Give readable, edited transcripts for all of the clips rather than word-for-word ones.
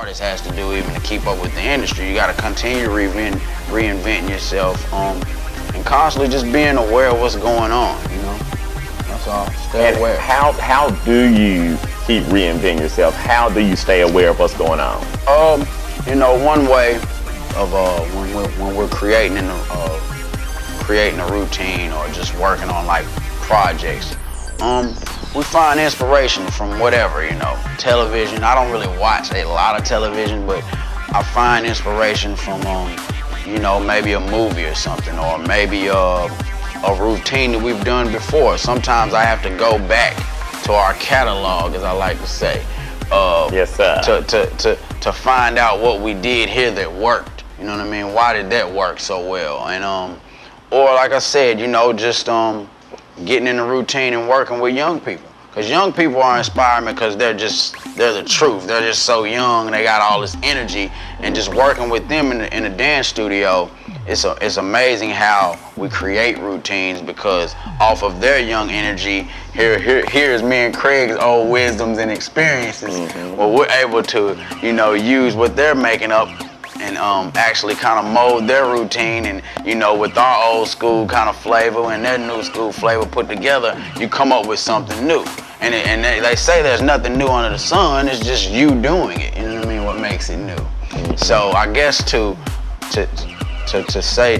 artist has to do even to keep up with the industry. You got to continue reinventing yourself, and constantly just being aware of what's going on. You know, that's all. Stay aware. How do you keep reinventing yourself? How do you stay aware of what's going on? You know, one way of when we're creating a routine or just working on like projects, we find inspiration from whatever, you know, television. I don't really watch a lot of television, but I find inspiration from, you know, maybe a movie or something, or maybe a routine that we've done before. Sometimes I have to go back to our catalog, as I like to say, yes, sir. to find out what we did here that worked. You know what I mean? Why did that work so well? And or like I said, you know, just getting in the routine and working with young people. Because young people are inspiring me because they're the truth. They're just so young and they got all this energy. And just working with them in the dance studio, it's amazing how we create routines, because off of their young energy, here's me and Craig's old wisdoms and experiences. Well, we're able to, you know, use what they're making up and actually kind of mold their routine, and you know, with our old school kind of flavor and their new school flavor put together, you come up with something new. And they say there's nothing new under the sun. It's just you doing it. You know what I mean? What makes it new? So I guess to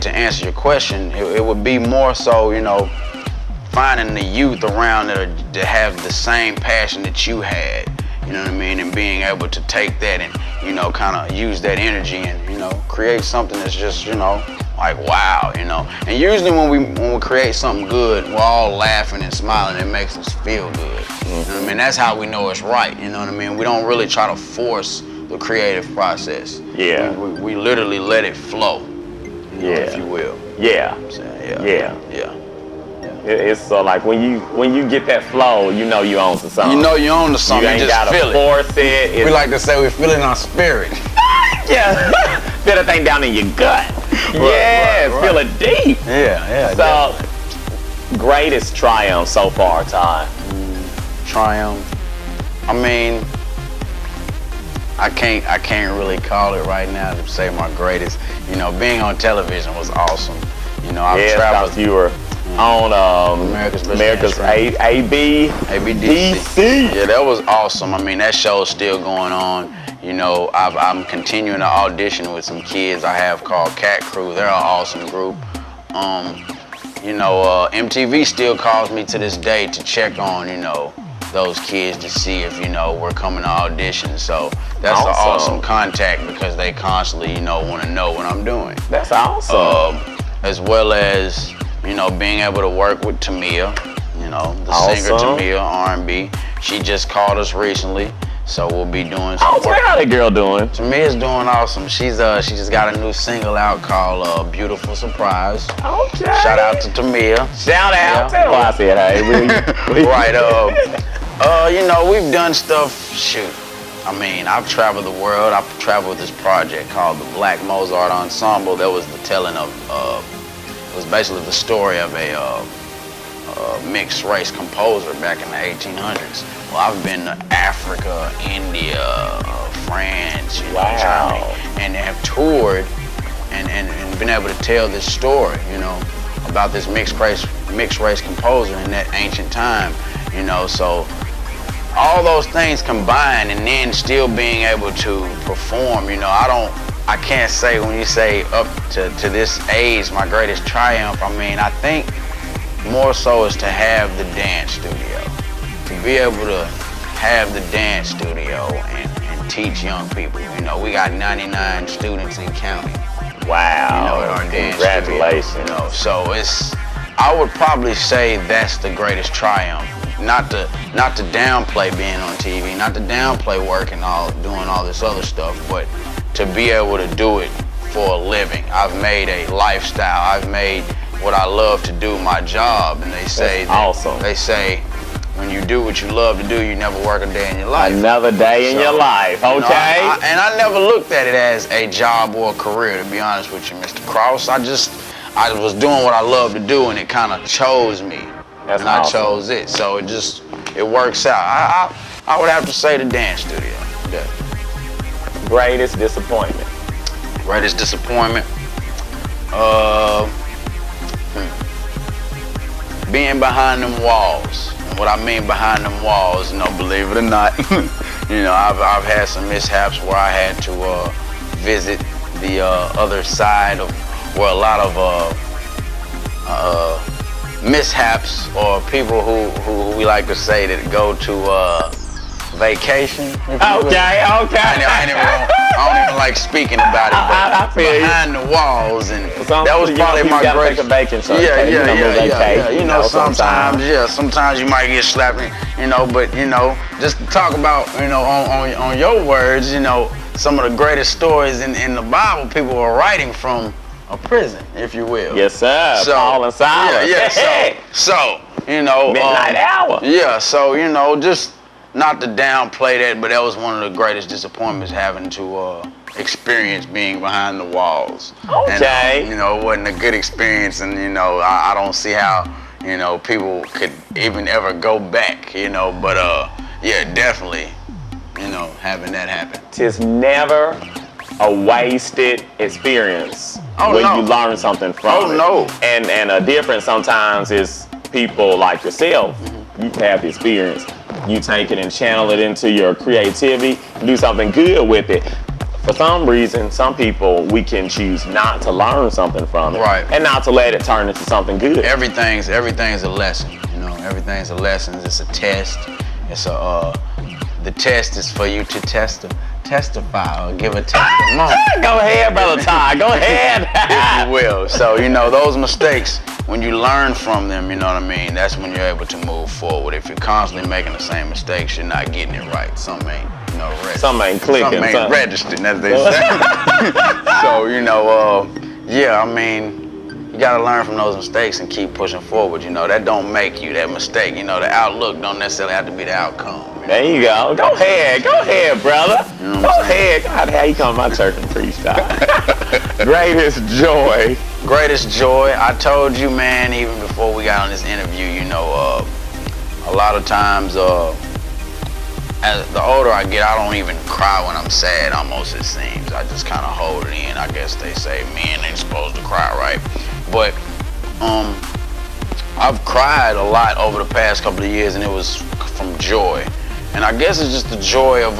answer your question, it would be more so, you know, finding the youth around that have the same passion that you had. You know what I mean? And being able to take that and, you know, kind of use that energy and, you know, create something that's just, you know, like wow, you know. And usually when we create something good, we're all laughing and smiling. It makes us feel good. You know what I mean? That's how we know it's right. You know what I mean? We don't really try to force the creative process. Yeah. We literally let it flow. You know, if you will. Yeah. Yeah. It's so like when you get that flow, you know you own the song. You know you own the song. You ain't just gotta feel force it. We like to say we're feeling our spirit. Yeah, feel that thing down in your gut. Right. Feel it deep. Yeah. So, greatest triumph so far, Todd? Triumph. I mean, I can't really call it right now to say my greatest. You know, being on television was awesome. You know, I've traveled. You were on America's ABDC. Yeah, that was awesome. I mean, that show's still going on. You know, I'm continuing to audition with some kids I have called Cat Crew. They're an awesome group. You know, MTV still calls me to this day to check on, you know, those kids to see if, you know, we're coming to audition. So that's an awesome contact, because they constantly, you know, want to know what I'm doing. That's awesome. As well as, you know, being able to work with Tamia, you know, the singer Tamia, R&B. She just called us recently, so we'll be doing some work. How that girl doing? Tamia's doing awesome. She just got a new single out called Beautiful Surprise. Okay. Shout out to Tamia. Shout out. Tell her I said hey. Right. You know, we've done stuff, shoot. I mean, I've traveled the world. I've traveled with this project called the Black Mozart Ensemble. That was the telling of, it was basically the story of a mixed race composer back in the 1800s. Well, I've been to Africa, India, France, you know, Germany, and have toured and been able to tell this story, you know, about this mixed race composer in that ancient time, you know. So all those things combined, and then still being able to perform, you know, I can't say when you say up to this age, my greatest triumph. I mean, I think more so is to have the dance studio. To be able to have the dance studio and teach young people. You know, we got 99 students in county. Wow. You know, in our dance Congratulations. studio. You know, so I would probably say that's the greatest triumph. Not to downplay being on TV, not to downplay working doing all this other stuff, but to be able to do it for a living. I've made a lifestyle. I've made what I love to do my job, and they say They say when you do what you love to do, you never work a day in your life. Another day in your life, okay? You know, and I never looked at it as a job or a career, to be honest with you, Mr. Cross. I was doing what I love to do, and it kind of chose me. That's and I chose it, so it works out. I would have to say the dance studio. Yeah. Greatest disappointment. Greatest disappointment. Being behind them walls. And what I mean behind them walls, believe it or not, I've had some mishaps where I had to visit the other side of where a lot of mishaps or people who we like to say that go to vacation. Okay. I don't even like speaking about it, but I feel behind the walls, and that was probably my greatest. Sometimes you might get slapped, but just to talk about, on your words, some of the greatest stories in the Bible, people are writing from a prison, if you will. Yes, sir. So, Paul and Silas. So midnight hour. Yeah, so just not to downplay that, but that was one of the greatest disappointments, having to experience being behind the walls. Okay. And, it wasn't a good experience, and I don't see how people could even ever go back. But definitely, having that happen. Tis never a wasted experience when you learn something from it. And a difference sometimes is people like yourself. You have the experience. You take it and channel it into your creativity, do something good with it. For some reason, some people, we can choose not to learn something from it, right, and not to let it turn into something good. Everything's a lesson. Everything's a lesson. It's a test. It's the test is for you to testify or give a testimony. Go ahead, brother Todd. Go ahead. If you will. So those mistakes, when you learn from them, that's when you're able to move forward. If you're constantly making the same mistakes, you're not getting it right. Something ain't, registered. Something ain't clicking. Something ain't registered, as they say. So, you gotta learn from those mistakes and keep pushing forward. That don't make you that mistake. The outlook don't necessarily have to be the outcome. There you go. Go ahead, brother. Go ahead. God, how you come to my church and preach, Todd? Greatest joy. Greatest joy. I told you, man, even before we got on this interview, a lot of times, as the older I get, I don't even cry when I'm sad, almost, it seems. I just kind of hold it in. I guess they say men ain't supposed to cry, right? But I've cried a lot over the past couple of years, and it was from joy. And I guess it's just the joy of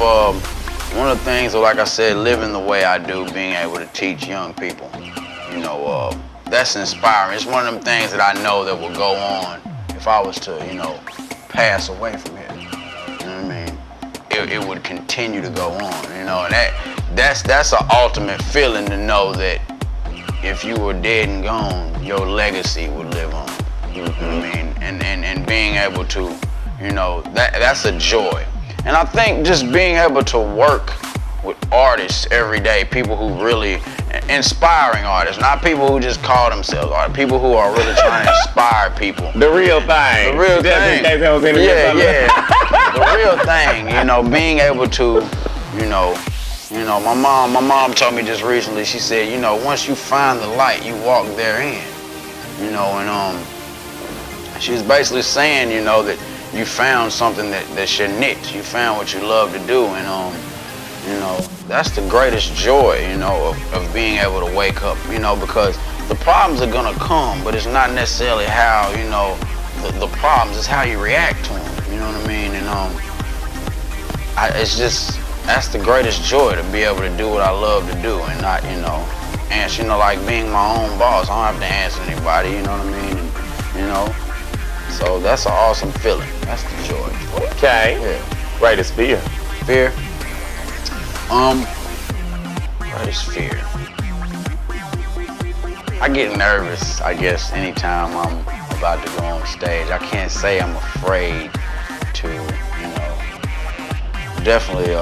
one of the things, like I said, living the way I do, being able to teach young people. That's inspiring. It's one of them things that I know that will go on if I was to, pass away from here. You know what I mean? It would continue to go on, and that's an ultimate feeling, to know that if you were dead and gone, your legacy would live on. You know what I mean? And being able to, that's a joy. And I think just being able to work with artists every day, people who really, inspiring artists, not people who just call themselves artists, people who are really trying to inspire people. The real thing. The real thing. The real thing, being able to, my mom told me just recently, she said, once you find the light, you walk therein. And she was basically saying, that you found something that's your niche. You found what you love to do, and that's the greatest joy, of being able to wake up, because the problems are gonna come, but it's not necessarily how, the problems, it's how you react to them, you know what I mean? And it's just, that's the greatest joy, to be able to do what I love to do, and not, answer, like being my own boss. I don't have to answer anybody, you know what I mean? And, so that's an awesome feeling. That's the joy. Okay. Yeah. Greatest fear. Fear. Greatest fear. I get nervous, I guess, anytime I'm about to go on stage. I can't say I'm afraid to, definitely,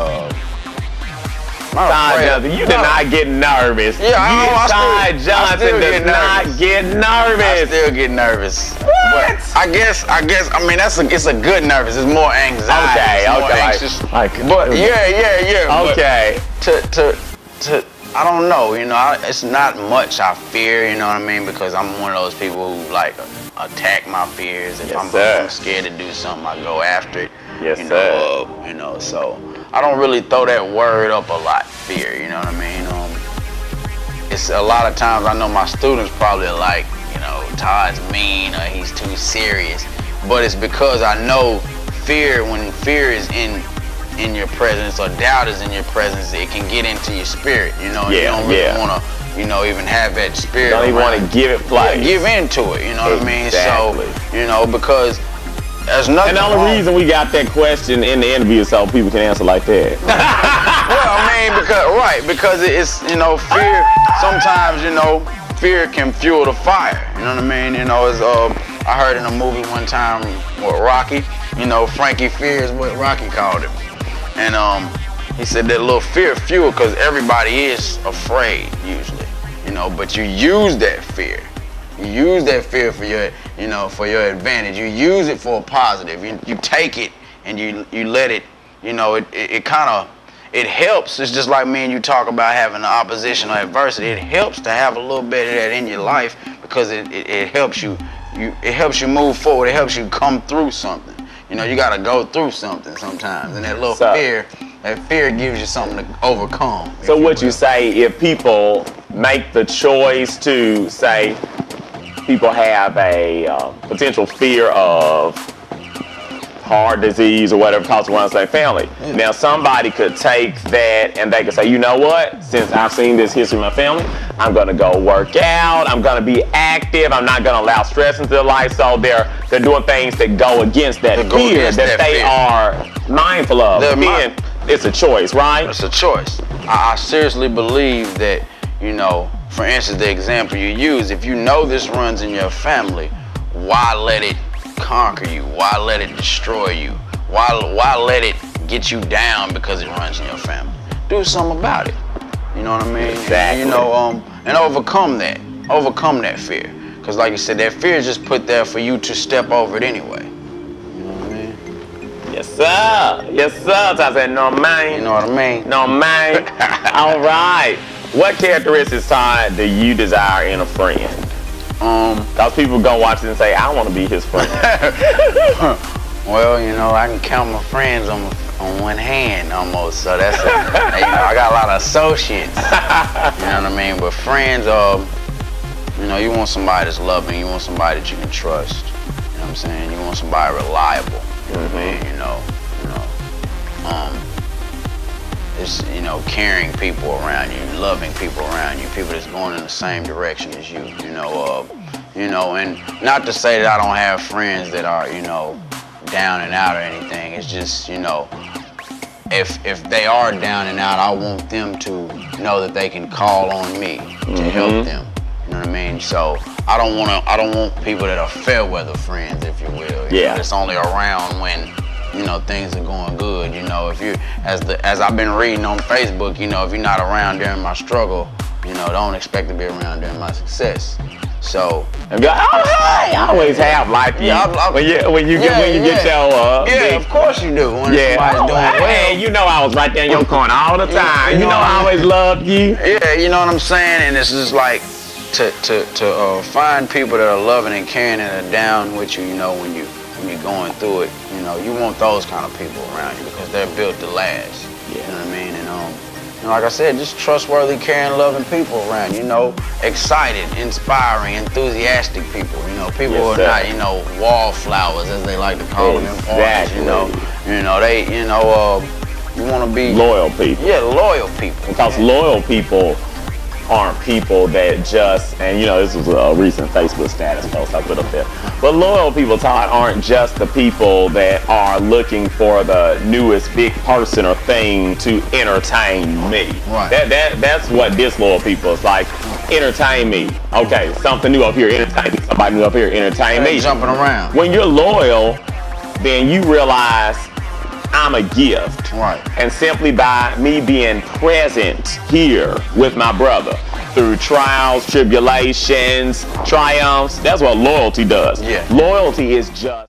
Todd, you did not get nervous. Yeah, Todd Johnson does not get nervous. I still get nervous. What? But I guess, it's a good nervous. It's more anxiety. Okay. But yeah. Okay. But I don't know, it's not much I fear, you know what I mean? Because I'm one of those people who attack my fears. If I'm scared to do something, I go after it. Yes, sir. So I don't really throw that word up a lot. fear. You know what I mean? It's a lot of times I know my students probably are like, you know, Todd's mean or he's too serious, but it's because I know fear. When fear is in your presence or doubt is in your presence, it can get into your spirit. You know, you don't really want to, you know, even have that spirit. Don't even want to give it place. Yeah, give into it. You know what I mean? So, you know, because there's nothing. And the only reason we got that question in the interview is so people can answer like that. Well, I mean, because it's, you know, fear. Sometimes, you know, fear can fuel the fire. You know what I mean? You know, it's I heard in a movie one time with Rocky. You know, Frankie Fear is what Rocky called him, and he said that little fear fuel, because everybody is afraid usually. You know, but you use that fear. You use that fear for your, you know, for your advantage. You use it for a positive. You take it and you let it, you know, it kind of, it helps. It's just like me and you talk about having the opposition or adversity. It helps to have a little bit of that in your life, because it helps you, it helps you move forward. It helps you come through something. You know, you got to go through something sometimes, and that little fear, that fear gives you something to overcome. So what you say, if people make the choice to say, people have a potential fear of heart disease or whatever consequence their family. Yeah. Now somebody could take that and they could say, you know what, since I've seen this history in my family, I'm gonna go work out, I'm gonna be active, I'm not gonna allow stress into their life. So they're doing things that go against that fear that they are mindful of. Again, it's a choice, right? It's a choice. I seriously believe that, you know, for instance, the example you use, if you know this runs in your family, why let it conquer you? Why let it destroy you? Why let it get you down because it runs in your family? Do something about it. You know what I mean? Exactly. And, you know, and overcome that fear. Because like you said, that fear is just put there for you to step over it anyway. You know what I mean? Yes, sir. Yes, sir. So I said, no, man. You know what I mean? No, man. All right. What characteristics, Todd, do you desire in a friend? Because people go watch it and say, I want to be his friend. Well, you know, I can count my friends on one hand almost. So that's, you know, I got a lot of associates. You know what I mean? But friends, you know, you want somebody that's loving. You want somebody that you can trust. You know what I'm saying? You want somebody reliable. You know what I mean? You know. It's, you know, caring people around you, loving people around you, people that's going in the same direction as you. You know, and not to say that I don't have friends that are, you know, down and out or anything. It's just, you know, if they are down and out, I want them to know that they can call on me to help them. You know what I mean? So I don't want people that are fair weather friends, if you will. You know, it's only around when, you know, things are going good. You know, if you, as I've been reading on Facebook, you know, if you're not around during my struggle, you know, don't expect to be around during my success. So, and be like, oh, hey, I always have like when you get your of course you do. When somebody's doing well, you know, I was right there in your corner all the time. You know, I always loved you. Yeah, you know what I'm saying. And it's just like to find people that are loving and caring and are down with you. You know, when you're going through it, you know, you want those kind of people around you because they're built to last. You know what I mean? And you know, like I said, just trustworthy, caring, loving people around. You know, excited, inspiring, enthusiastic people. You know, people who are not, you know, wallflowers as they like to call them. You know, they, you know, you want to be loyal people. Yeah, loyal people. Because loyal people aren't people that just, and you know, this was a recent Facebook status post I put up there, but loyal people, Todd, aren't just the people that are looking for the newest big person or thing to entertain me. Right. That's what disloyal people is like. Entertain me. Okay, something new up here, entertain me. Somebody new up here, entertain me. Jumping around. When you're loyal, then you realize I'm a gift. Right. And simply by me being present here with my brother through trials, tribulations, triumphs, that's what loyalty does. Yeah. Loyalty is just